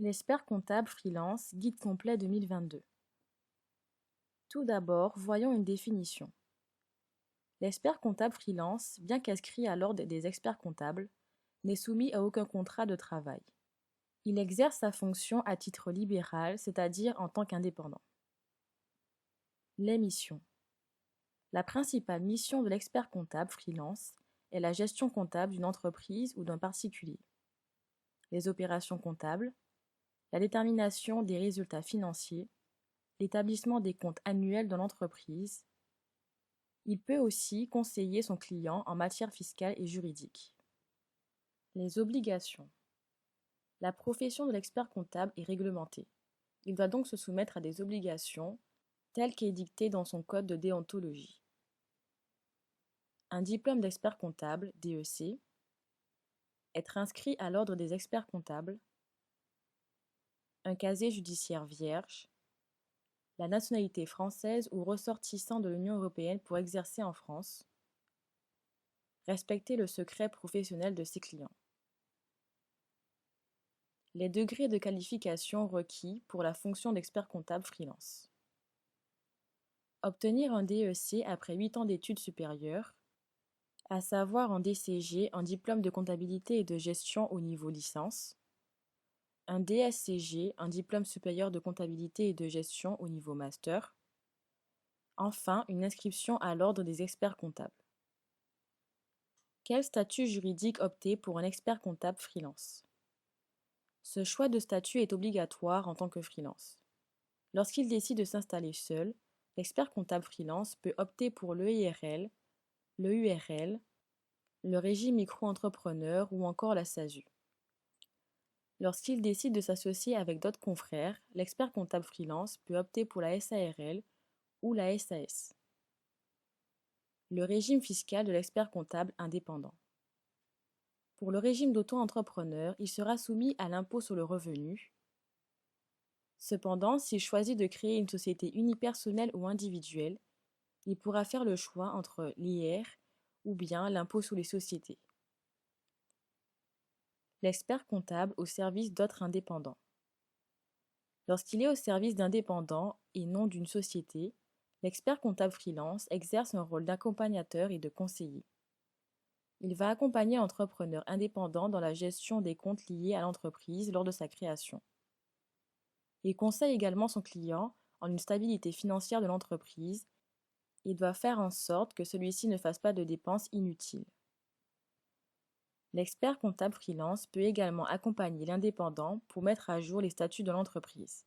L'expert comptable freelance, guide complet 2022. Tout d'abord, voyons une définition. L'expert comptable freelance, bien qu'inscrit à l'ordre des experts comptables, n'est soumis à aucun contrat de travail. Il exerce sa fonction à titre libéral, c'est-à-dire en tant qu'indépendant. Les missions. La principale mission de l'expert comptable freelance est la gestion comptable d'une entreprise ou d'un particulier. Les opérations comptables, la détermination des résultats financiers, l'établissement des comptes annuels de l'entreprise. Il peut aussi conseiller son client en matière fiscale et juridique. Les obligations. La profession de l'expert comptable est réglementée. Il doit donc se soumettre à des obligations telles qu'édictées dans son code de déontologie. Un diplôme d'expert comptable, DEC, être inscrit à l'ordre des experts comptables, un casier judiciaire vierge, la nationalité française ou ressortissant de l'Union européenne pour exercer en France, respecter le secret professionnel de ses clients. Les degrés de qualification requis pour la fonction d'expert comptable freelance. Obtenir un DEC après 8 ans d'études supérieures, à savoir un DCG, un diplôme de comptabilité et de gestion au niveau licence, un DSCG, un diplôme supérieur de comptabilité et de gestion au niveau master, enfin une inscription à l'ordre des experts comptables. Quel statut juridique opter pour un expert comptable freelance? Ce choix de statut est obligatoire en tant que freelance. Lorsqu'il décide de s'installer seul, l'expert comptable freelance peut opter pour l'EIRL, le URL, le régime micro-entrepreneur ou encore la SASU. Lorsqu'il décide de s'associer avec d'autres confrères, l'expert comptable freelance peut opter pour la SARL ou la SAS. Le régime fiscal de l'expert comptable indépendant. Pour le régime d'auto-entrepreneur, il sera soumis à l'impôt sur le revenu. Cependant, s'il choisit de créer une société unipersonnelle ou individuelle, il pourra faire le choix entre l'IR ou bien l'impôt sur les sociétés. L'expert comptable au service d'autres indépendants. Lorsqu'il est au service d'indépendants et non d'une société, l'expert comptable freelance exerce un rôle d'accompagnateur et de conseiller. Il va accompagner l'entrepreneur indépendant dans la gestion des comptes liés à l'entreprise lors de sa création. Il conseille également son client en une stabilité financière de l'entreprise et doit faire en sorte que celui-ci ne fasse pas de dépenses inutiles. L'expert comptable freelance peut également accompagner l'indépendant pour mettre à jour les statuts de l'entreprise.